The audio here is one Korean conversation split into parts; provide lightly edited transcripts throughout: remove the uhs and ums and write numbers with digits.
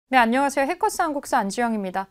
네, 안녕하세요. 해커스 한국사 안지영입니다.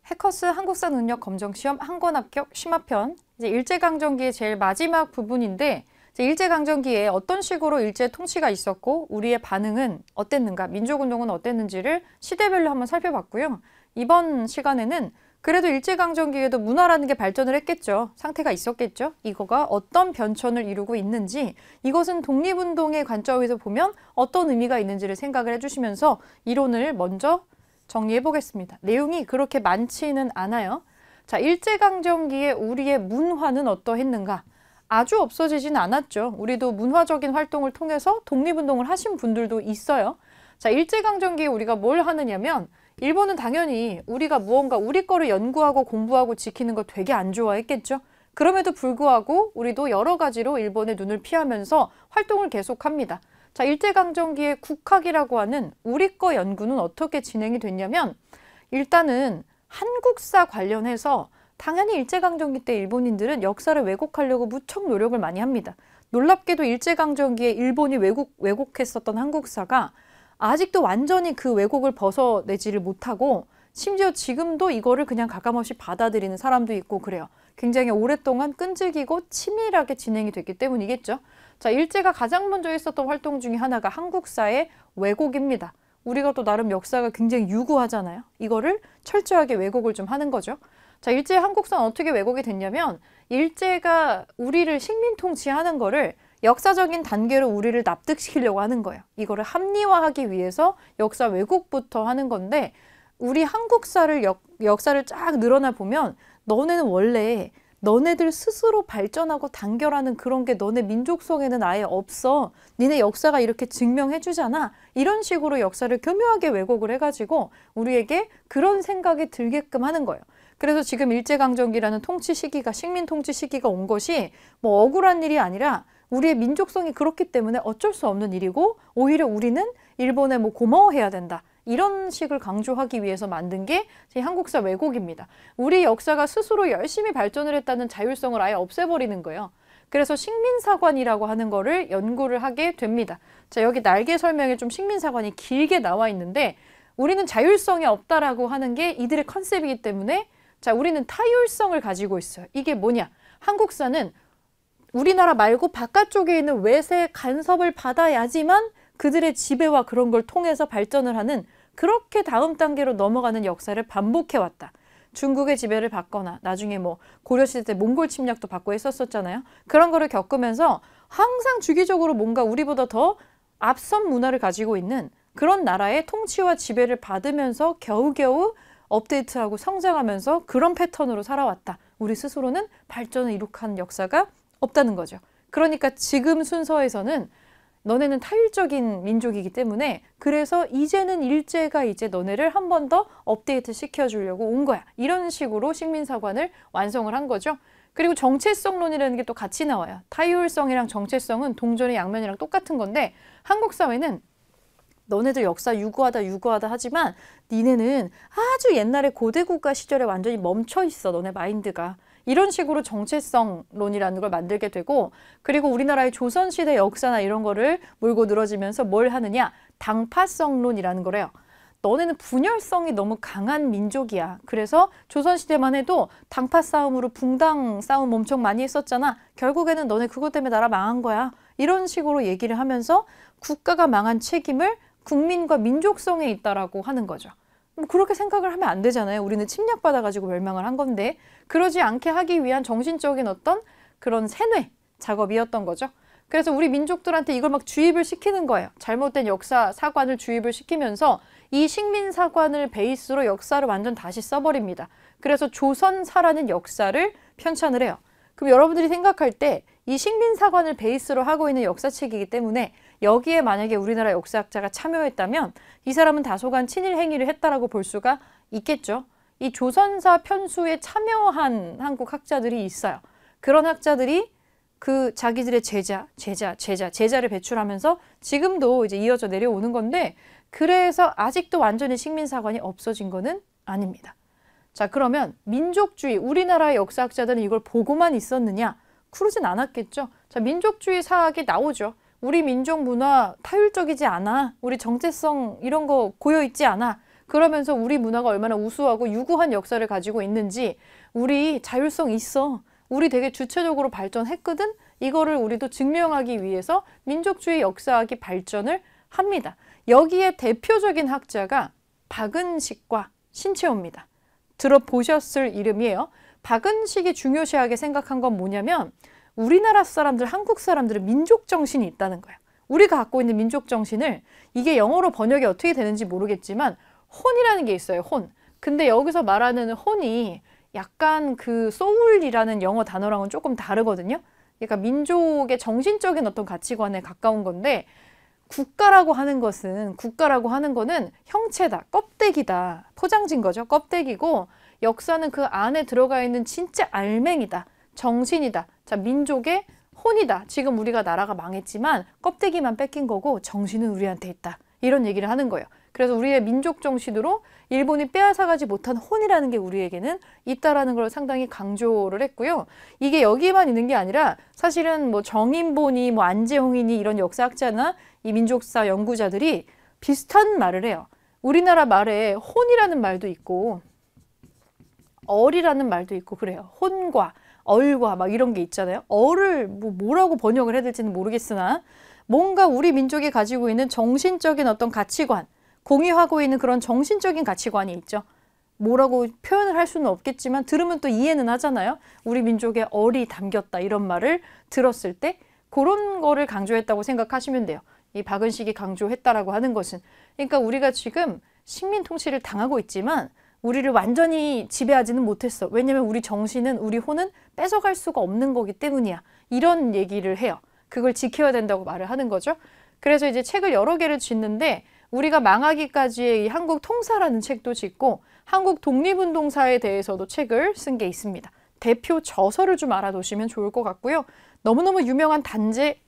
해커스 한국사 능력 검정 시험 한 권 합격 심화편. 이제 일제강점기의 제일 마지막 부분인데, 이제 일제강점기에 어떤 식으로 일제 통치가 있었고, 우리의 반응은 어땠는가, 민족운동은 어땠는지를 시대별로 한번 살펴봤고요. 이번 시간에는 그래도 일제강점기에도 문화라는 게 발전을 했겠죠. 상태가 있었겠죠. 이거가 어떤 변천을 이루고 있는지, 이것은 독립운동의 관점에서 보면 어떤 의미가 있는지를 생각을 해주시면서 이론을 먼저 정리해 보겠습니다. 내용이 그렇게 많지는 않아요. 자, 일제강점기에 우리의 문화는 어떠했는가? 아주 없어지진 않았죠. 우리도 문화적인 활동을 통해서 독립운동을 하신 분들도 있어요. 자, 일제강점기에 우리가 뭘 하느냐면, 일본은 당연히 우리가 무언가 우리 거를 연구하고 공부하고 지키는 거 되게 안 좋아했겠죠. 그럼에도 불구하고 우리도 여러 가지로 일본의 눈을 피하면서 활동을 계속합니다. 자, 일제강점기의 국학이라고 하는 우리 거 연구는 어떻게 진행이 됐냐면, 일단은 한국사 관련해서 당연히 일제강점기 때 일본인들은 역사를 왜곡하려고 무척 노력을 많이 합니다. 놀랍게도 일제강점기에 일본이 왜곡했었던 한국사가 아직도 완전히 그 왜곡을 벗어내지를 못하고, 심지어 지금도 이거를 그냥 가감없이 받아들이는 사람도 있고 그래요. 굉장히 오랫동안 끈질기고 치밀하게 진행이 됐기 때문이겠죠. 자, 일제가 가장 먼저 했었던 활동 중에 하나가 한국사의 왜곡입니다. 우리가 또 나름 역사가 굉장히 유구하잖아요. 이거를 철저하게 왜곡을 좀 하는 거죠. 자, 일제 한국사는 어떻게 왜곡이 됐냐면, 일제가 우리를 식민 통치하는 거를 역사적인 단계로 우리를 납득시키려고 하는 거예요. 이거를 합리화하기 위해서 역사 왜곡부터 하는 건데, 우리 한국사를 역사를 쫙 늘어나 보면 너네는 원래 너네들 스스로 발전하고 단결하는 그런 게 너네 민족성에는 아예 없어. 니네 역사가 이렇게 증명해 주잖아. 이런 식으로 역사를 교묘하게 왜곡을 해가지고 우리에게 그런 생각이 들게끔 하는 거예요. 그래서 지금 일제강점기라는 통치 시기가, 식민 통치 시기가 온 것이 뭐 억울한 일이 아니라 우리의 민족성이 그렇기 때문에 어쩔 수 없는 일이고, 오히려 우리는 일본에 뭐 고마워해야 된다. 이런 식을 강조하기 위해서 만든 게 한국사 왜곡입니다. 우리 역사가 스스로 열심히 발전을 했다는 자율성을 아예 없애버리는 거예요. 그래서 식민사관이라고 하는 거를 연구를 하게 됩니다. 자, 여기 날개 설명에 좀 식민사관이 길게 나와 있는데, 우리는 자율성이 없다라고 하는 게 이들의 컨셉이기 때문에, 자, 우리는 타율성을 가지고 있어요. 이게 뭐냐? 한국사는 우리나라 말고 바깥쪽에 있는 외세 간섭을 받아야지만 그들의 지배와 그런 걸 통해서 발전을 하는, 그렇게 다음 단계로 넘어가는 역사를 반복해왔다. 중국의 지배를 받거나 나중에 뭐 고려시대 때 몽골 침략도 받고 했었잖아요. 그런 거를 겪으면서 항상 주기적으로 뭔가 우리보다 더 앞선 문화를 가지고 있는 그런 나라의 통치와 지배를 받으면서 겨우겨우 업데이트하고 성장하면서 그런 패턴으로 살아왔다. 우리 스스로는 발전을 이룩한 역사가 없다는 거죠. 그러니까 지금 순서에서는 너네는 타율적인 민족이기 때문에, 그래서 이제는 일제가 이제 너네를 한 번 더 업데이트 시켜주려고 온 거야. 이런 식으로 식민사관을 완성을 한 거죠. 그리고 정체성론이라는 게 또 같이 나와요. 타율성이랑 정체성은 동전의 양면이랑 똑같은 건데, 한국 사회는 너네들 역사 유구하다 하지만 니네는 아주 옛날에 고대국가 시절에 완전히 멈춰 있어. 너네 마인드가. 이런 식으로 정체성론이라는 걸 만들게 되고, 그리고 우리나라의 조선시대 역사나 이런 거를 몰고 늘어지면서 뭘 하느냐? 당파성론이라는 거래요. 너네는 분열성이 너무 강한 민족이야. 그래서 조선시대만 해도 당파 싸움으로 붕당 싸움 엄청 많이 했었잖아. 결국에는 너네 그것 때문에 나라 망한 거야. 이런 식으로 얘기를 하면서 국가가 망한 책임을 국민과 민족성에 있다라고 하는 거죠. 그렇게 생각을 하면 안 되잖아요. 우리는 침략받아가지고 멸망을 한 건데, 그러지 않게 하기 위한 정신적인 어떤 그런 세뇌 작업이었던 거죠. 그래서 우리 민족들한테 이걸 막 주입을 시키는 거예요. 잘못된 역사 사관을 주입을 시키면서 이 식민사관을 베이스로 역사를 완전 다시 써버립니다. 그래서 조선사라는 역사를 편찬을 해요. 그럼 여러분들이 생각할 때 이 식민사관을 베이스로 하고 있는 역사책이기 때문에, 여기에 만약에 우리나라 역사학자가 참여했다면 이 사람은 다소간 친일 행위를 했다라고 볼 수가 있겠죠. 이 조선사 편수에 참여한 한국 학자들이 있어요. 그런 학자들이 그 자기들의 제자를 배출하면서 지금도 이제 이어져 내려오는 건데, 그래서 아직도 완전히 식민사관이 없어진 거는 아닙니다. 자, 그러면 민족주의, 우리나라의 역사학자들은 이걸 보고만 있었느냐? 그러진 않았겠죠. 자, 민족주의 사학이 나오죠. 우리 민족 문화 타율적이지 않아. 우리 정체성 이런 거 고여있지 않아. 그러면서 우리 문화가 얼마나 우수하고 유구한 역사를 가지고 있는지, 우리 자율성 있어, 우리 되게 주체적으로 발전했거든, 이거를 우리도 증명하기 위해서 민족주의 역사학이 발전을 합니다. 여기에 대표적인 학자가 박은식과 신채호입니다. 들어보셨을 이름이에요. 박은식이 중요시하게 생각한 건 뭐냐면, 우리나라 사람들, 한국 사람들은 민족 정신이 있다는 거예요. 우리가 갖고 있는 민족 정신을, 이게 영어로 번역이 어떻게 되는지 모르겠지만 혼이라는 게 있어요. 혼. 근데 여기서 말하는 혼이 약간 그 소울이라는 영어 단어랑은 조금 다르거든요. 그러니까 민족의 정신적인 어떤 가치관에 가까운 건데, 국가라고 하는 거는 형체다, 껍데기다, 포장진 거죠. 껍데기고, 역사는 그 안에 들어가 있는 진짜 알맹이다, 정신이다. 자, 민족의 혼이다. 지금 우리가 나라가 망했지만 껍데기만 뺏긴 거고 정신은 우리한테 있다. 이런 얘기를 하는 거예요. 그래서 우리의 민족 정신으로 일본이 빼앗아가지 못한 혼이라는 게 우리에게는 있다라는 걸 상당히 강조를 했고요. 이게 여기에만 있는 게 아니라 사실은 뭐 정인보니 뭐 안재홍이니 이런 역사학자나 이 민족사 연구자들이 비슷한 말을 해요. 우리나라 말에 혼이라는 말도 있고 얼이라는 말도 있고 그래요. 혼과 얼과 막 이런 게 있잖아요. 얼을 뭐라고 번역을 해야 될지는 모르겠으나, 뭔가 우리 민족이 가지고 있는 정신적인 어떤 가치관, 공유하고 있는 그런 정신적인 가치관이 있죠. 뭐라고 표현을 할 수는 없겠지만 들으면 또 이해는 하잖아요. 우리 민족의 얼이 담겼다, 이런 말을 들었을 때 그런 거를 강조했다고 생각하시면 돼요. 이 박은식이 강조했다라고 하는 것은. 그러니까 우리가 지금 식민 통치를 당하고 있지만 우리를 완전히 지배하지는 못했어. 왜냐면 우리 정신은, 우리 혼은 뺏어갈 수가 없는 거기 때문이야. 이런 얘기를 해요. 그걸 지켜야 된다고 말을 하는 거죠. 그래서 이제 책을 여러 개를 짓는데, 우리가 망하기까지의 이 한국 통사라는 책도 짓고, 한국 독립운동사에 대해서도 책을 쓴 게 있습니다. 대표 저서를 좀 알아두시면 좋을 것 같고요. 너무너무 유명한 단재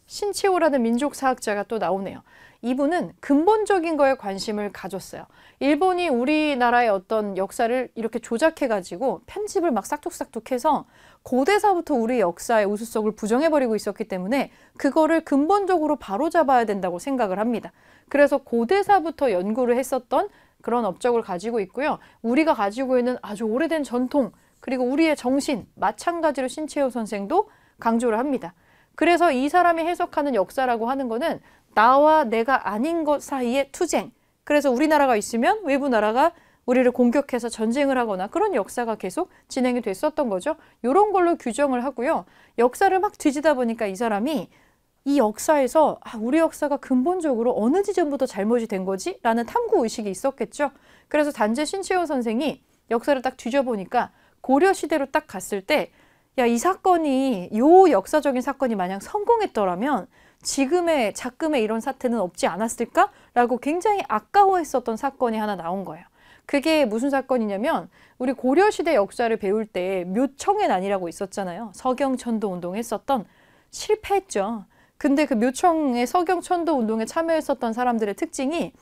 신채호라는 민족사학자가 또 나오네요. 이분은 근본적인 거에 관심을 가졌어요. 일본이 우리나라의 어떤 역사를 이렇게 조작해가지고 편집을 막 싹둑싹둑해서 고대사부터 우리 역사의 우수성을 부정해버리고 있었기 때문에 그거를 근본적으로 바로잡아야 된다고 생각을 합니다. 그래서 고대사부터 연구를 했었던 그런 업적을 가지고 있고요. 우리가 가지고 있는 아주 오래된 전통, 그리고 우리의 정신, 마찬가지로 신채호 선생도 강조를 합니다. 그래서 이 사람이 해석하는 역사라고 하는 거는 나와 내가 아닌 것 사이의 투쟁. 그래서 우리나라가 있으면 외부 나라가 우리를 공격해서 전쟁을 하거나 그런 역사가 계속 진행이 됐었던 거죠. 이런 걸로 규정을 하고요. 역사를 막 뒤지다 보니까 이 사람이 이 역사에서 우리 역사가 근본적으로 어느 지점부터 잘못이 된 거지? 라는 탐구의식이 있었겠죠. 그래서 단재 신채호 선생이 역사를 딱 뒤져보니까 고려시대로 딱 갔을 때, 야, 이 사건이, 요 역사적인 사건이 만약 성공했더라면 지금의 작금의 이런 사태는 없지 않았을까? 라고 굉장히 아까워했었던 사건이 하나 나온 거예요. 그게 무슨 사건이냐면, 우리 고려시대 역사를 배울 때 묘청의 난이라고 있었잖아요. 서경천도 운동 했었던, 실패했죠. 근데 그 묘청의 서경천도 운동에 참여했었던 사람들의 특징이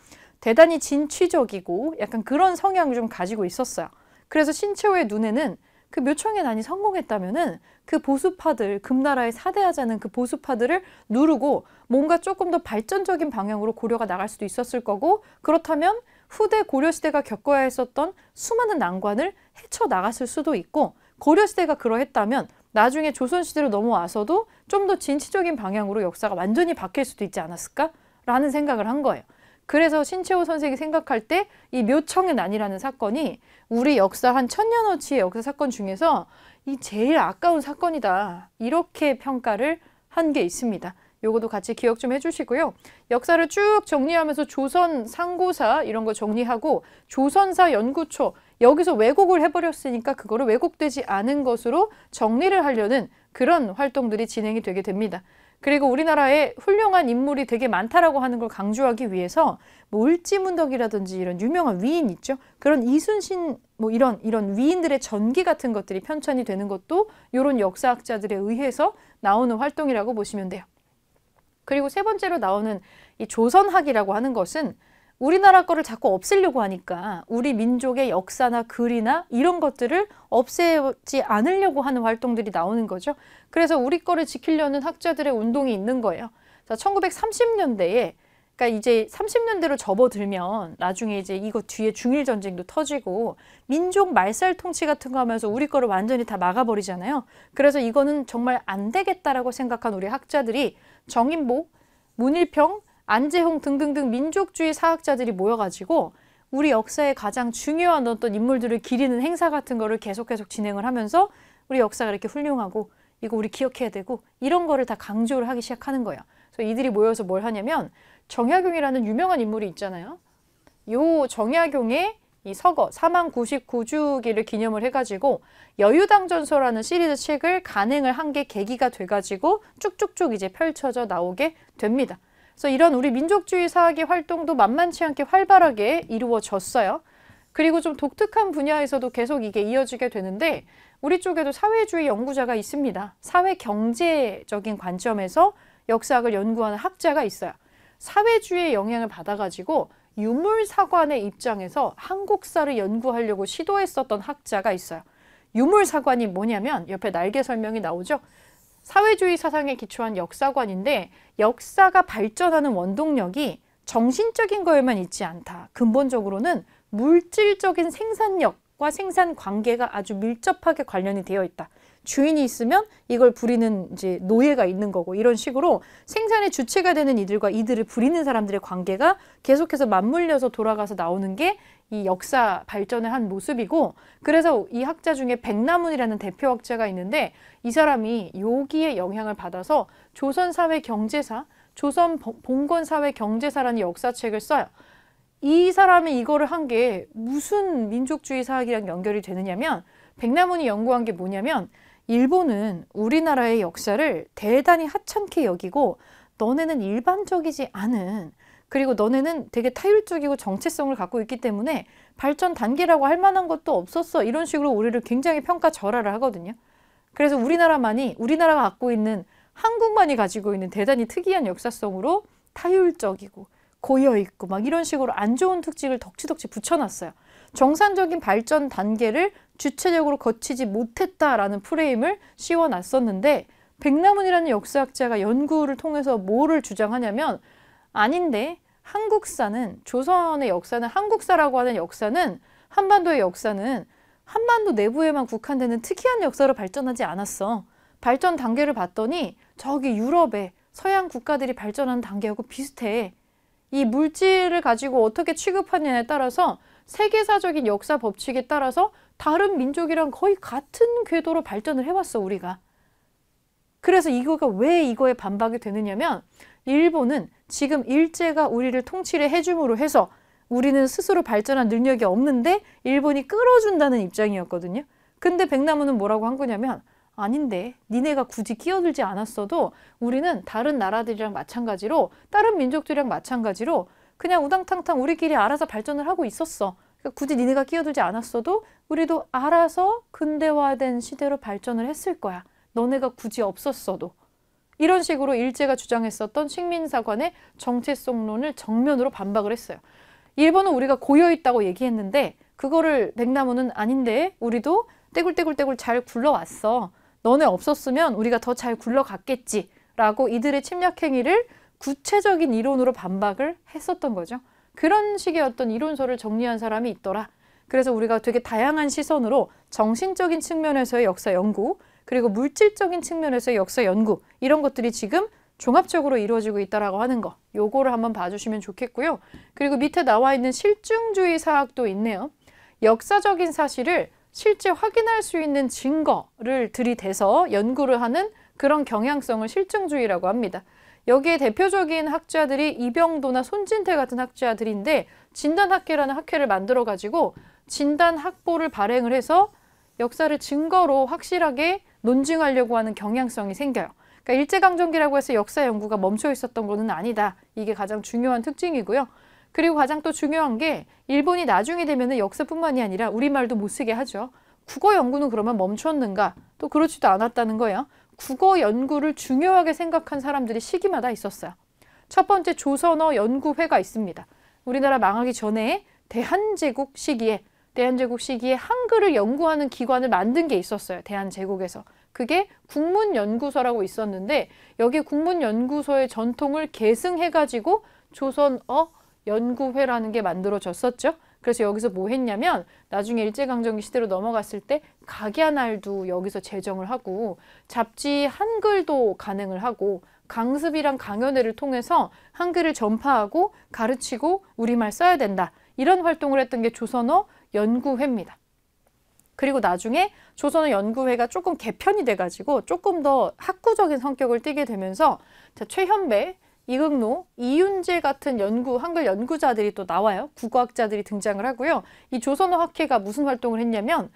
대단히 진취적이고 약간 그런 성향을 좀 가지고 있었어요. 그래서 신채호의 눈에는 그 묘청의 난이 성공했다면은 그 보수파들, 금나라에 사대하자는 그 보수파들을 누르고 뭔가 조금 더 발전적인 방향으로 고려가 나갈 수도 있었을 거고, 그렇다면 후대 고려시대가 겪어야 했었던 수많은 난관을 헤쳐나갔을 수도 있고, 고려시대가 그러했다면 나중에 조선시대로 넘어와서도 좀 더 진취적인 방향으로 역사가 완전히 바뀔 수도 있지 않았을까? 라는 생각을 한 거예요. 그래서 신채호 선생이 생각할 때 이 묘청의 난이라는 사건이 우리 역사 한 1000년어치의 역사 사건 중에서 이 제일 아까운 사건이다. 이렇게 평가를 한 게 있습니다. 요것도 같이 기억 좀 해주시고요. 역사를 쭉 정리하면서 조선 상고사 이런 거 정리하고 조선사 연구초, 여기서 왜곡을 해버렸으니까 그거를 왜곡되지 않은 것으로 정리를 하려는 그런 활동들이 진행이 되게 됩니다. 그리고 우리나라에 훌륭한 인물이 되게 많다라고 하는 걸 강조하기 위해서 뭐 을지문덕이라든지 이런 유명한 위인 있죠. 그런 이순신 뭐 이런 위인들의 전기 같은 것들이 편찬이 되는 것도 이런 역사학자들에 의해서 나오는 활동이라고 보시면 돼요. 그리고 세 번째로 나오는 이 조선학이라고 하는 것은 우리나라 거를 자꾸 없애려고 하니까 우리 민족의 역사나 글이나 이런 것들을 없애지 않으려고 하는 활동들이 나오는 거죠. 그래서 우리 거를 지키려는 학자들의 운동이 있는 거예요. 자, 1930년대에 그러니까 이제 30년대로 접어들면 나중에 이제 이거 뒤에 중일 전쟁도 터지고 민족 말살 통치 같은 거 하면서 우리 거를 완전히 다 막아버리잖아요. 그래서 이거는 정말 안 되겠다라고 생각한 우리 학자들이 정인보, 문일평, 안재홍 등등등 민족주의 사학자들이 모여가지고 우리 역사의 가장 중요한 어떤 인물들을 기리는 행사 같은 거를 계속 진행을 하면서 우리 역사가 이렇게 훌륭하고 이거 우리 기억해야 되고 이런 거를 다 강조를 하기 시작하는 거예요. 그래서 이들이 모여서 뭘 하냐면 정약용이라는 유명한 인물이 있잖아요. 요 정약용의 이 서거 사망 99주기를 기념을 해가지고 여유당전서라는 시리즈 책을 간행을 한 게 계기가 돼가지고 쭉쭉쭉 이제 펼쳐져 나오게 됩니다. 그래서 이런 우리 민족주의 사학의 활동도 만만치 않게 활발하게 이루어졌어요. 그리고 좀 독특한 분야에서도 계속 이게 이어지게 되는데 우리 쪽에도 사회주의 연구자가 있습니다. 사회경제적인 관점에서 역사학을 연구하는 학자가 있어요. 사회주의의 영향을 받아가지고 유물사관의 입장에서 한국사를 연구하려고 시도했었던 학자가 있어요. 유물사관이 뭐냐면 옆에 날개 설명이 나오죠. 사회주의 사상에 기초한 역사관인데 역사가 발전하는 원동력이 정신적인 거에만 있지 않다. 근본적으로는 물질적인 생산력과 생산 관계가 아주 밀접하게 관련이 되어 있다. 주인이 있으면 이걸 부리는 이제 노예가 있는 거고 이런 식으로 생산의 주체가 되는 이들과 이들을 부리는 사람들의 관계가 계속해서 맞물려서 돌아가서 나오는 게 이 역사 발전의 한 모습이고 그래서 이 학자 중에 백남훈이라는 대표 학자가 있는데 이 사람이 여기에 영향을 받아서 조선사회경제사, 조선봉건사회경제사라는 역사책을 써요. 이 사람이 이거를 한 게 무슨 민족주의 사학이랑 연결이 되느냐면 백남훈이 연구한 게 뭐냐면 일본은 우리나라의 역사를 대단히 하찮게 여기고 너네는 일반적이지 않은 그리고 너네는 되게 타율적이고 정체성을 갖고 있기 때문에 발전 단계라고 할 만한 것도 없었어. 이런 식으로 우리를 굉장히 평가절하를 하거든요. 그래서 우리나라가 갖고 있는 한국만이 가지고 있는 대단히 특이한 역사성으로 타율적이고 고여있고 막 이런 식으로 안 좋은 특징을 덕지덕지 붙여놨어요. 정상적인 발전 단계를 주체적으로 거치지 못했다라는 프레임을 씌워놨었는데 백남훈이라는 역사학자가 연구를 통해서 뭐를 주장하냐면 아닌데 한국사는 조선의 역사는 한국사라고 하는 역사는 한반도의 역사는 한반도 내부에만 국한되는 특이한 역사로 발전하지 않았어. 발전 단계를 봤더니 저기 유럽의 서양 국가들이 발전한 단계하고 비슷해. 이 물질을 가지고 어떻게 취급하느냐에 따라서 세계사적인 역사 법칙에 따라서 다른 민족이랑 거의 같은 궤도로 발전을 해왔어 우리가. 그래서 이거가 왜 이거에 반박이 되느냐면 일본은 지금 일제가 우리를 통치를 해줌으로 해서 우리는 스스로 발전한 능력이 없는데 일본이 끌어준다는 입장이었거든요. 근데 백남훈은 뭐라고 한 거냐면 아닌데 니네가 굳이 끼어들지 않았어도 우리는 다른 나라들이랑 마찬가지로 다른 민족들이랑 마찬가지로 그냥 우당탕탕 우리끼리 알아서 발전을 하고 있었어. 그러니까 굳이 니네가 끼어들지 않았어도 우리도 알아서 근대화된 시대로 발전을 했을 거야. 너네가 굳이 없었어도. 이런 식으로 일제가 주장했었던 식민사관의 정체성론을 정면으로 반박을 했어요. 일본은 우리가 고여있다고 얘기했는데 그거를 백남훈은 아닌데 우리도 떼굴떼굴떼굴 잘 굴러왔어. 너네 없었으면 우리가 더 잘 굴러갔겠지 라고 이들의 침략 행위를 구체적인 이론으로 반박을 했었던 거죠. 그런 식의 어떤 이론서를 정리한 사람이 있더라. 그래서 우리가 되게 다양한 시선으로 정신적인 측면에서의 역사 연구 그리고 물질적인 측면에서의 역사 연구 이런 것들이 지금 종합적으로 이루어지고 있다라고 하는 거 요거를 한번 봐주시면 좋겠고요. 그리고 밑에 나와 있는 실증주의 사학도 있네요. 역사적인 사실을 실제 확인할 수 있는 증거를 들이대서 연구를 하는 그런 경향성을 실증주의라고 합니다. 여기에 대표적인 학자들이 이병도나 손진태 같은 학자들인데 진단학회라는 학회를 만들어가지고 진단학보를 발행을 해서 역사를 증거로 확실하게 논증하려고 하는 경향성이 생겨요. 그러니까 일제강점기라고 해서 역사 연구가 멈춰 있었던 것은 아니다. 이게 가장 중요한 특징이고요. 그리고 가장 또 중요한 게 일본이 나중에 되면 역사뿐만이 아니라 우리말도 못 쓰게 하죠. 국어 연구는 그러면 멈췄는가? 또 그렇지도 않았다는 거예요. 국어 연구를 중요하게 생각한 사람들이 시기마다 있었어요. 첫 번째 조선어 연구회가 있습니다. 우리나라 망하기 전에 대한제국 시기에 한글을 연구하는 기관을 만든 게 있었어요. 대한제국에서. 그게 국문연구소라고 있었는데 여기 국문연구소의 전통을 계승해가지고 조선어 연구회라는 게 만들어졌었죠. 그래서 여기서 뭐 했냐면 나중에 일제강점기 시대로 넘어갔을 때 각야날도 여기서 제정을 하고 잡지 한글도 간행을 하고 강습이랑 강연회를 통해서 한글을 전파하고 가르치고 우리말 써야 된다. 이런 활동을 했던 게 조선어 연구회입니다. 그리고 나중에 조선어 연구회가 조금 개편이 돼가지고 조금 더 학구적인 성격을 띠게 되면서 최현배, 이극노, 이윤재 같은 한글 연구자들이 또 나와요. 국어학자들이 등장을 하고요. 이 조선어 학회가 무슨 활동을 했냐면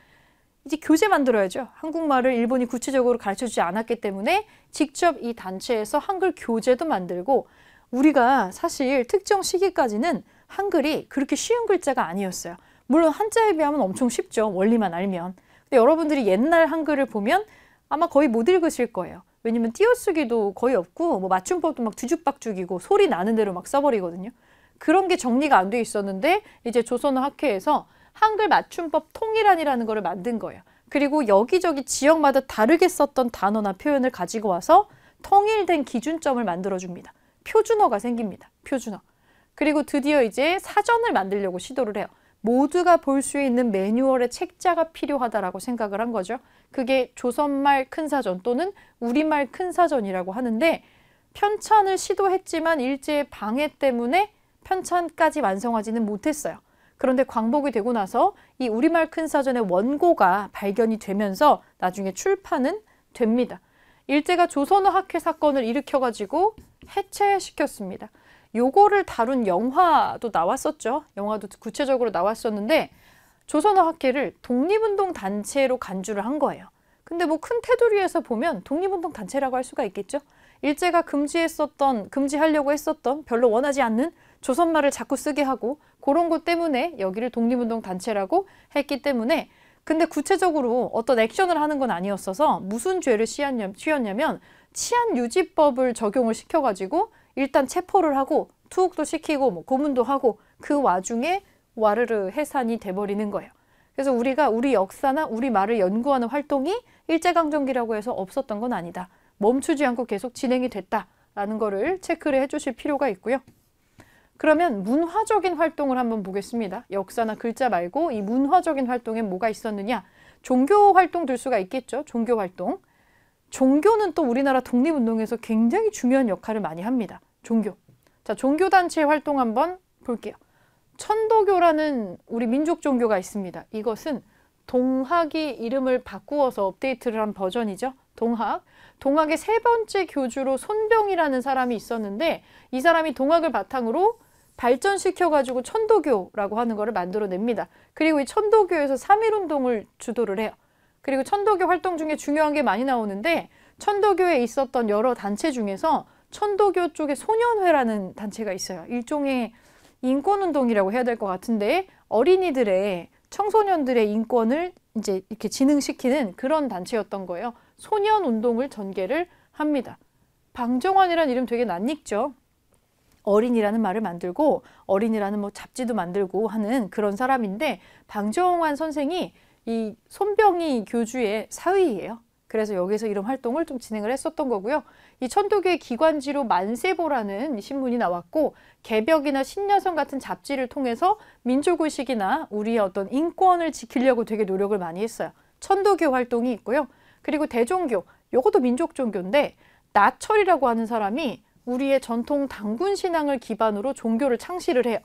이제 교재 만들어야죠. 한국말을 일본이 구체적으로 가르쳐주지 않았기 때문에 직접 이 단체에서 한글 교재도 만들고 우리가 사실 특정 시기까지는 한글이 그렇게 쉬운 글자가 아니었어요. 물론 한자에 비하면 엄청 쉽죠. 원리만 알면. 근데 여러분들이 옛날 한글을 보면 아마 거의 못 읽으실 거예요. 왜냐면 띄어쓰기도 거의 없고 뭐 맞춤법도 막 뒤죽박죽이고 소리 나는 대로 막 써버리거든요. 그런 게 정리가 안 돼 있었는데 이제 조선어 학회에서 한글 맞춤법 통일안이라는 거를 만든 거예요. 그리고 여기저기 지역마다 다르게 썼던 단어나 표현을 가지고 와서 통일된 기준점을 만들어줍니다. 표준어가 생깁니다. 표준어. 그리고 드디어 이제 사전을 만들려고 시도를 해요. 모두가 볼 수 있는 매뉴얼의 책자가 필요하다라고 생각을 한 거죠. 그게 조선말 큰사전 또는 우리말 큰사전이라고 하는데 편찬을 시도했지만 일제의 방해 때문에 편찬까지 완성하지는 못했어요. 그런데 광복이 되고 나서 이 우리말 큰사전의 원고가 발견이 되면서 나중에 출판은 됩니다. 일제가 조선어 학회 사건을 일으켜가지고 해체시켰습니다. 요거를 다룬 영화도 나왔었죠. 영화도 구체적으로 나왔었는데 조선어 학회를 독립운동 단체로 간주를 한 거예요. 근데 뭐 큰 테두리에서 보면 독립운동 단체라고 할 수가 있겠죠. 일제가 금지하려고 했었던 별로 원하지 않는 조선말을 자꾸 쓰게 하고 그런 것 때문에 여기를 독립운동 단체라고 했기 때문에 근데 구체적으로 어떤 액션을 하는 건 아니었어서 무슨 죄를 취했냐면 치안유지법을 적용을 시켜가지고 일단 체포를 하고 투옥도 시키고 뭐 고문도 하고 그 와중에 와르르 해산이 돼버리는 거예요. 그래서 우리가 우리 역사나 우리 말을 연구하는 활동이 일제강점기라고 해서 없었던 건 아니다. 멈추지 않고 계속 진행이 됐다라는 거를 체크를 해주실 필요가 있고요. 그러면 문화적인 활동을 한번 보겠습니다. 역사나 글자 말고 이 문화적인 활동에 뭐가 있었느냐. 종교 활동 들 수가 있겠죠. 종교 활동. 종교는 또 우리나라 독립운동에서 굉장히 중요한 역할을 많이 합니다. 종교. 자, 종교단체 활동 한번 볼게요. 천도교라는 우리 민족 종교가 있습니다. 이것은 동학이 이름을 바꾸어서 업데이트를 한 버전이죠. 동학. 동학의 세 번째 교주로 손병이라는 사람이 있었는데 이 사람이 동학을 바탕으로 발전시켜가지고 천도교라고 하는 거를 만들어냅니다. 그리고 이 천도교에서 3.1운동을 주도를 해요. 그리고 천도교 활동 중에 중요한 게 많이 나오는데 천도교에 있었던 여러 단체 중에서 천도교 쪽에 소년회라는 단체가 있어요. 일종의 인권운동이라고 해야 될 것 같은데 어린이들의 청소년들의 인권을 이제 이렇게 진흥시키는 그런 단체였던 거예요. 소년운동을 전개를 합니다. 방정환이라는 이름 되게 낯익죠. 어린이라는 말을 만들고 어린이라는 뭐 잡지도 만들고 하는 그런 사람인데 방정환 선생이 이 손병희 교주의 사위예요. 그래서 여기서 이런 활동을 좀 진행을 했었던 거고요. 이 천도교의 기관지로 만세보라는 신문이 나왔고 개벽이나 신여성 같은 잡지를 통해서 민족의식이나 우리의 어떤 인권을 지키려고 되게 노력을 많이 했어요. 천도교 활동이 있고요. 그리고 대종교, 요것도 민족 종교인데 나철이라고 하는 사람이 우리의 전통 당군 신앙을 기반으로 종교를 창시를 해요.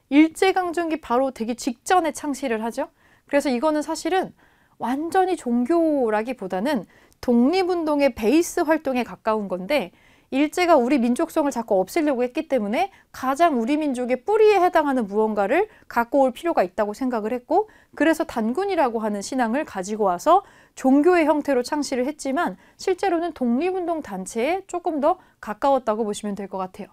일제강점기 바로 되기 직전에 창시를 하죠. 그래서 이거는 사실은 완전히 종교라기보다는 독립운동의 베이스 활동에 가까운 건데 일제가 우리 민족성을 자꾸 없애려고 했기 때문에 가장 우리 민족의 뿌리에 해당하는 무언가를 갖고 올 필요가 있다고 생각을 했고 그래서 단군이라고 하는 신앙을 가지고 와서 종교의 형태로 창시를 했지만 실제로는 독립운동 단체에 조금 더 가까웠다고 보시면 될 것 같아요.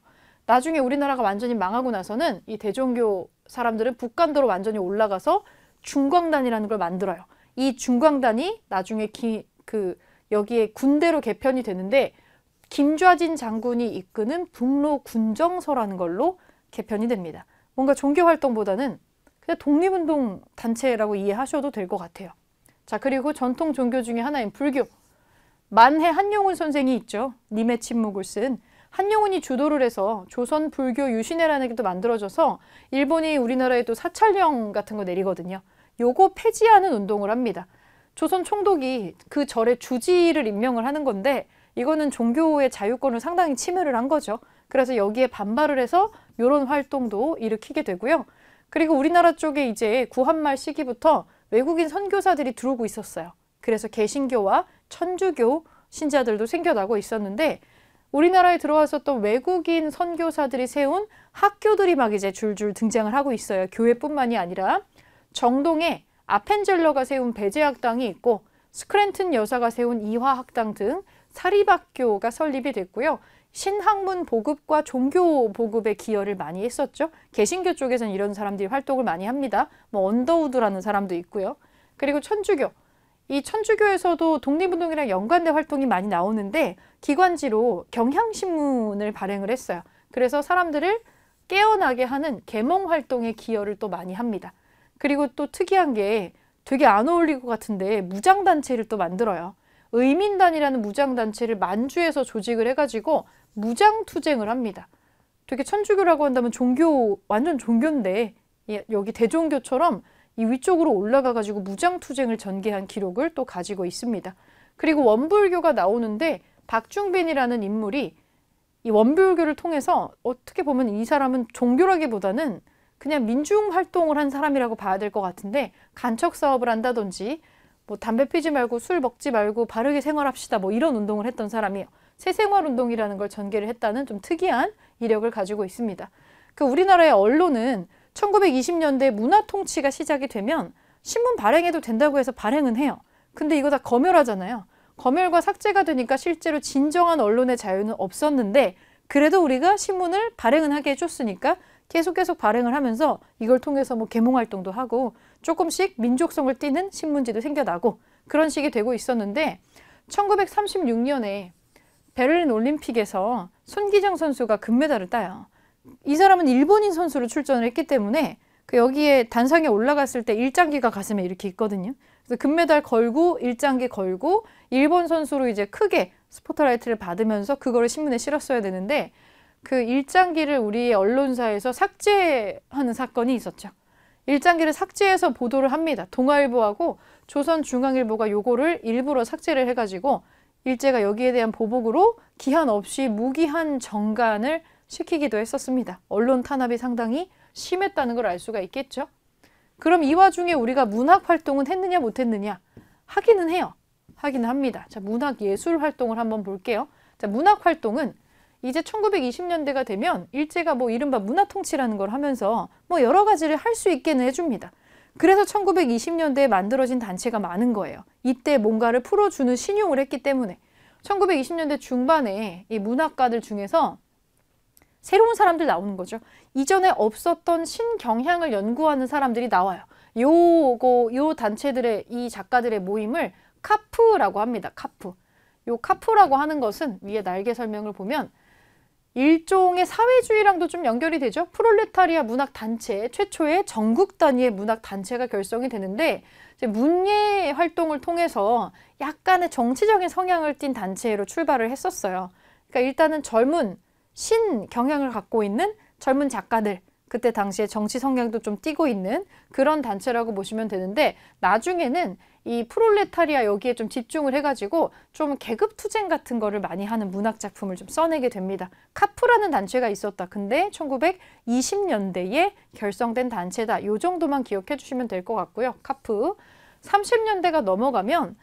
나중에 우리나라가 완전히 망하고 나서는 이 대종교 사람들은 북간도로 완전히 올라가서 중광단이라는 걸 만들어요. 이 중광단이 나중에 여기에 군대로 개편이 되는데 김좌진 장군이 이끄는 북로 군정서라는 걸로 개편이 됩니다. 뭔가 종교활동보다는 그냥 독립운동 단체라고 이해하셔도 될 것 같아요. 자, 그리고 전통 종교 중에 하나인 불교. 만해 한용운 선생이 있죠. 님의 침묵을 쓴 한용운이 주도를 해서 조선 불교 유신회라는 게 또 만들어져서 일본이 우리나라에 또 사찰령 같은 거 내리거든요. 요거 폐지하는 운동을 합니다. 조선 총독이 그 절의 주지를 임명을 하는 건데 이거는 종교의 자유권을 상당히 침해를 한 거죠. 그래서 여기에 반발을 해서 이런 활동도 일으키게 되고요. 그리고 우리나라 쪽에 이제 구한말 시기부터 외국인 선교사들이 들어오고 있었어요. 그래서 개신교와 천주교 신자들도 생겨나고 있었는데 우리나라에 들어와서 또 외국인 선교사들이 세운 학교들이 막 이제 줄줄 등장을 하고 있어요. 교회뿐만이 아니라 정동에 아펜젤러가 세운 배제학당이 있고 스크랜튼 여사가 세운 이화학당 등 사립학교가 설립이 됐고요. 신학문 보급과 종교 보급에 기여를 많이 했었죠. 개신교 쪽에서는 이런 사람들이 활동을 많이 합니다. 뭐 언더우드라는 사람도 있고요. 그리고 천주교. 이 천주교에서도 독립운동이랑 연관된 활동이 많이 나오는데 기관지로 경향신문을 발행을 했어요. 그래서 사람들을 깨어나게 하는 계몽 활동에 기여를 또 많이 합니다. 그리고 또 특이한 게 되게 안 어울릴 것 같은데 무장단체를 또 만들어요. 의민단이라는 무장단체를 만주에서 조직을 해가지고 무장투쟁을 합니다. 되게 천주교라고 한다면 종교, 완전 종교인데 여기 대종교처럼 이 위쪽으로 올라가가지고 무장투쟁을 전개한 기록을 또 가지고 있습니다. 그리고 원불교가 나오는데 박중빈이라는 인물이 이 원불교를 통해서 어떻게 보면 이 사람은 종교라기보다는 그냥 민중활동을 한 사람이라고 봐야 될 것 같은데 간척사업을 한다든지 뭐 담배 피지 말고 술 먹지 말고 바르게 생활합시다 뭐 이런 운동을 했던 사람이에요. 새생활운동이라는 걸 전개를 했다는 좀 특이한 이력을 가지고 있습니다. 그 우리나라의 언론은 1920년대 문화통치가 시작이 되면 신문 발행해도 된다고 해서 발행은 해요. 근데 이거 다 검열하잖아요. 검열과 삭제가 되니까 실제로 진정한 언론의 자유는 없었는데 그래도 우리가 신문을 발행은 하게 해줬으니까 계속 발행을 하면서 이걸 통해서 뭐 계몽활동도 하고 조금씩 민족성을 띠는 신문지도 생겨나고 그런 식이 되고 있었는데 1936년에 베를린 올림픽에서 손기정 선수가 금메달을 따요. 이 사람은 일본인 선수로 출전을 했기 때문에 그 여기에 단상에 올라갔을 때 일장기가 가슴에 이렇게 있거든요. 그래서 금메달 걸고 일장기 걸고 일본 선수로 이제 크게 스포트라이트를 받으면서 그거를 신문에 실었어야 되는데 그 일장기를 우리 언론사에서 삭제하는 사건이 있었죠. 일장기를 삭제해서 보도를 합니다. 동아일보하고 조선중앙일보가 요거를 일부러 삭제를 해가지고 일제가 여기에 대한 보복으로 기한 없이 무기한 정간을 시키기도 했었습니다. 언론 탄압이 상당히 심했다는 걸 알 수가 있겠죠. 그럼 이 와중에 우리가 문학 활동은 했느냐 못했느냐? 하기는 해요. 하기는 합니다. 자, 문학 예술 활동을 한번 볼게요. 자, 문학 활동은 이제 1920년대가 되면 일제가 뭐 이른바 문화통치라는 걸 하면서 뭐 여러 가지를 할 수 있게는 해줍니다. 그래서 1920년대에 만들어진 단체가 많은 거예요. 이때 뭔가를 풀어주는 신용을 했기 때문에 1920년대 중반에 이 문학가들 중에서 새로운 사람들 나오는 거죠. 이전에 없었던 신경향을 연구하는 사람들이 나와요. 요 단체들의 이 작가들의 모임을 카프라고 합니다. 카프. 요 카프라고 하는 것은 위에 날개 설명을 보면 일종의 사회주의랑도 좀 연결이 되죠. 프롤레타리아 문학단체, 최초의 전국 단위의 문학단체가 결성이 되는데 이제 문예 활동을 통해서 약간의 정치적인 성향을 띤 단체로 출발을 했었어요. 그러니까 일단은 젊은 신 경향을 갖고 있는 젊은 작가들, 그때 당시에 정치 성향도 좀 띠고 있는 그런 단체라고 보시면 되는데 나중에는 이 프롤레타리아 여기에 좀 집중을 해가지고 좀 계급투쟁 같은 거를 많이 하는 문학 작품을 좀 써내게 됩니다. 카프라는 단체가 있었다. 근데 1920년대에 결성된 단체다. 요 정도만 기억해 주시면 될 것 같고요. 카프. 30년대가 넘어가면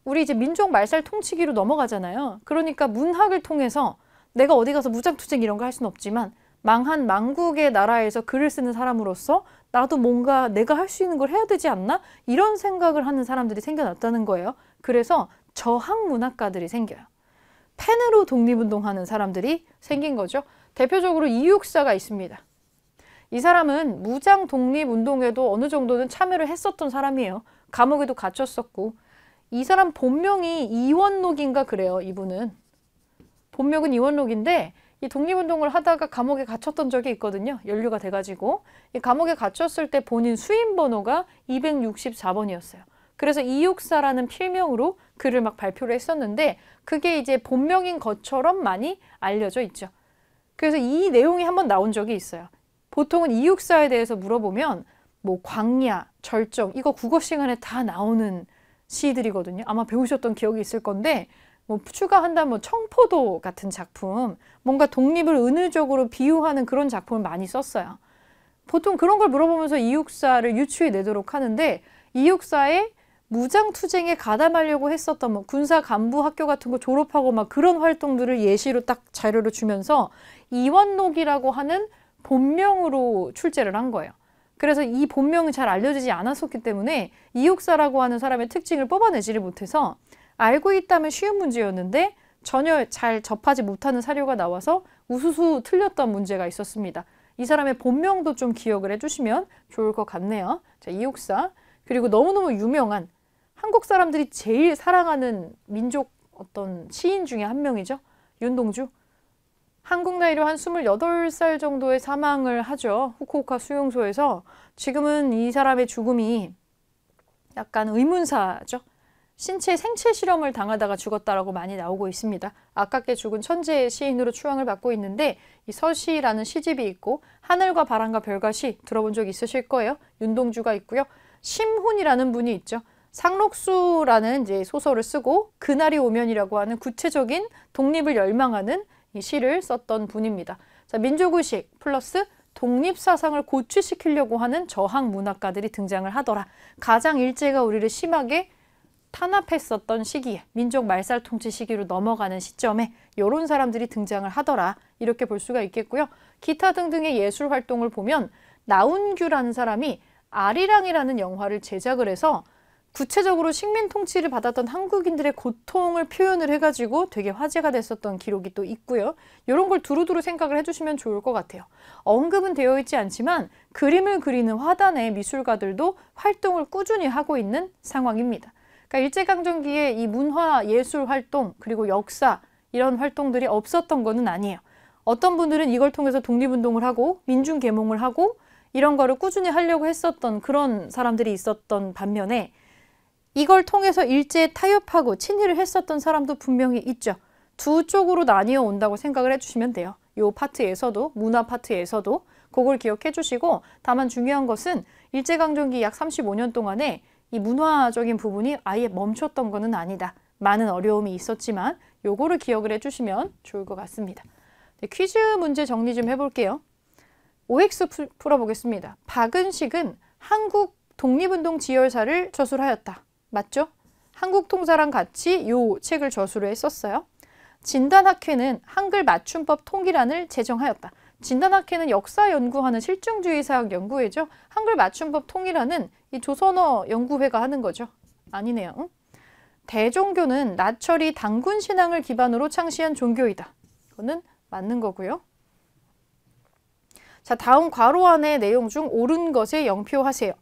우리 이제 민족 말살 통치기로 넘어가잖아요. 그러니까 문학을 통해서 내가 어디 가서 무장투쟁 이런 거 할 수는 없지만 망한 망국의 나라에서 글을 쓰는 사람으로서 나도 뭔가 내가 할 수 있는 걸 해야 되지 않나? 이런 생각을 하는 사람들이 생겨났다는 거예요. 그래서 저항 문학가들이 생겨요. 펜으로 독립운동하는 사람들이 생긴 거죠. 대표적으로 이육사가 있습니다. 이 사람은 무장 독립운동에도 어느 정도는 참여를 했었던 사람이에요. 감옥에도 갇혔었고 이 사람 본명이 이원록인가 그래요. 이분은. 본명은 이원록인데 이 독립운동을 하다가 감옥에 갇혔던 적이 있거든요. 연루가 돼가지고 이 감옥에 갇혔을 때 본인 수임번호가 264번이었어요. 그래서 이육사라는 필명으로 글을 막 발표를 했었는데 그게 이제 본명인 것처럼 많이 알려져 있죠. 그래서 이 내용이 한번 나온 적이 있어요. 보통은 이육사에 대해서 물어보면 뭐 광야, 절정 이거 국어 시간에 다 나오는 시들이거든요. 아마 배우셨던 기억이 있을 건데 뭐 추가한다면 청포도 같은 작품, 뭔가 독립을 은유적으로 비유하는 그런 작품을 많이 썼어요. 보통 그런 걸 물어보면서 이육사를 유추해 내도록 하는데 이육사의 무장투쟁에 가담하려고 했었던 뭐 군사 간부 학교 같은 거 졸업하고 막 그런 활동들을 예시로 딱 자료를 주면서 이원록이라고 하는 본명으로 출제를 한 거예요. 그래서 이 본명이 잘 알려지지 않았었기 때문에 이육사라고 하는 사람의 특징을 뽑아내지를 못해서 알고 있다면 쉬운 문제였는데 전혀 잘 접하지 못하는 사료가 나와서 우수수 틀렸던 문제가 있었습니다. 이 사람의 본명도 좀 기억을 해주시면 좋을 것 같네요. 자, 이육사. 그리고 너무너무 유명한 한국 사람들이 제일 사랑하는 민족 어떤 시인 중에 한 명이죠. 윤동주. 한국 나이로 한 28살 정도에 사망을 하죠. 후쿠오카 수용소에서. 지금은 이 사람의 죽음이 약간 의문사죠. 신체 생체 실험을 당하다가 죽었다라고 많이 나오고 있습니다. 아깝게 죽은 천재 시인으로 추앙을 받고 있는데 이 서시라는 시집이 있고 하늘과 바람과 별과 시 들어본 적 있으실 거예요. 윤동주가 있고요. 심훈이라는 분이 있죠. 상록수라는 이제 소설을 쓰고 그날이 오면이라고 하는 구체적인 독립을 열망하는 이 시를 썼던 분입니다. 자, 민족의식 플러스 독립사상을 고취시키려고 하는 저항 문학가들이 등장을 하더라. 가장 일제가 우리를 심하게 탄압했었던 시기에 민족 말살통치 시기로 넘어가는 시점에 이런 사람들이 등장을 하더라. 이렇게 볼 수가 있겠고요. 기타 등등의 예술 활동을 보면 나운규라는 사람이 아리랑이라는 영화를 제작을 해서 구체적으로 식민 통치를 받았던 한국인들의 고통을 표현을 해가지고 되게 화제가 됐었던 기록이 또 있고요. 이런 걸 두루두루 생각을 해주시면 좋을 것 같아요. 언급은 되어 있지 않지만 그림을 그리는 화단의 미술가들도 활동을 꾸준히 하고 있는 상황입니다. 그러니까 일제강점기에 이 문화, 예술 활동, 그리고 역사 이런 활동들이 없었던 거는 아니에요. 어떤 분들은 이걸 통해서 독립운동을 하고 민중계몽을 하고 이런 거를 꾸준히 하려고 했었던 그런 사람들이 있었던 반면에 이걸 통해서 일제에 타협하고 친일을 했었던 사람도 분명히 있죠. 두 쪽으로 나뉘어 온다고 생각을 해주시면 돼요. 이 파트에서도, 문화 파트에서도 그걸 기억해 주시고 다만 중요한 것은 일제강점기 약 35년 동안에 이 문화적인 부분이 아예 멈췄던 것은 아니다. 많은 어려움이 있었지만 요거를 기억을 해주시면 좋을 것 같습니다. 네, 퀴즈 문제 정리 좀 해볼게요. OX 풀어보겠습니다. 박은식은 한국 독립운동 지열사를 저술하였다. 맞죠? 한국통사랑 같이 요 책을 저술을 했었어요. 진단학회는 한글 맞춤법 통일안을 제정하였다. 진단학회는 역사 연구하는 실증주의사학 연구회죠. 한글 맞춤법 통일안은 이 조선어 연구회가 하는 거죠. 아니네요. 응? 대종교는 나철이 당군 신앙을 기반으로 창시한 종교이다. 이거는 맞는 거고요. 자, 다음 괄호 안의 내용 중 옳은 것에 영표하세요.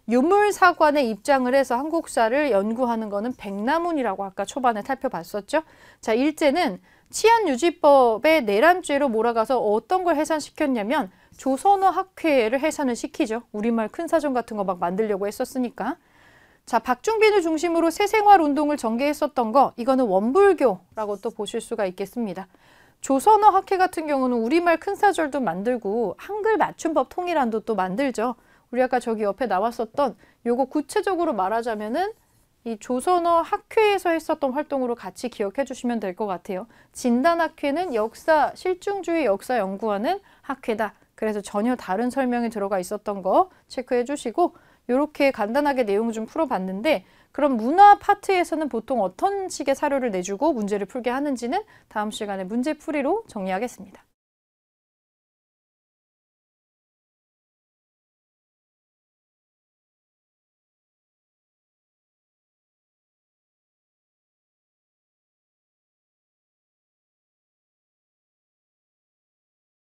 유물사관에 입장을 해서 한국사를 연구하는 거는 백남훈이라고 아까 초반에 살펴봤었죠. 자, 일제는 치안유지법의 내란죄로 몰아가서 어떤 걸 해산시켰냐면 조선어 학회를 해산을 시키죠. 우리말 큰 사전 같은 거 막 만들려고 했었으니까. 자, 박중빈을 중심으로 새생활운동을 전개했었던 거 이거는 원불교라고 또 보실 수가 있겠습니다. 조선어 학회 같은 경우는 우리말 큰 사절도 만들고 한글 맞춤법 통일안도 또 만들죠. 우리 아까 저기 옆에 나왔었던 요거 구체적으로 말하자면은 이 조선어 학회에서 했었던 활동으로 같이 기억해 주시면 될 것 같아요. 진단학회는 역사, 실증주의 역사 연구하는 학회다. 그래서 전혀 다른 설명이 들어가 있었던 거 체크해 주시고 이렇게 간단하게 내용 좀 풀어봤는데 그럼 문화 파트에서는 보통 어떤 식의 사료를 내주고 문제를 풀게 하는지는 다음 시간에 문제풀이로 정리하겠습니다.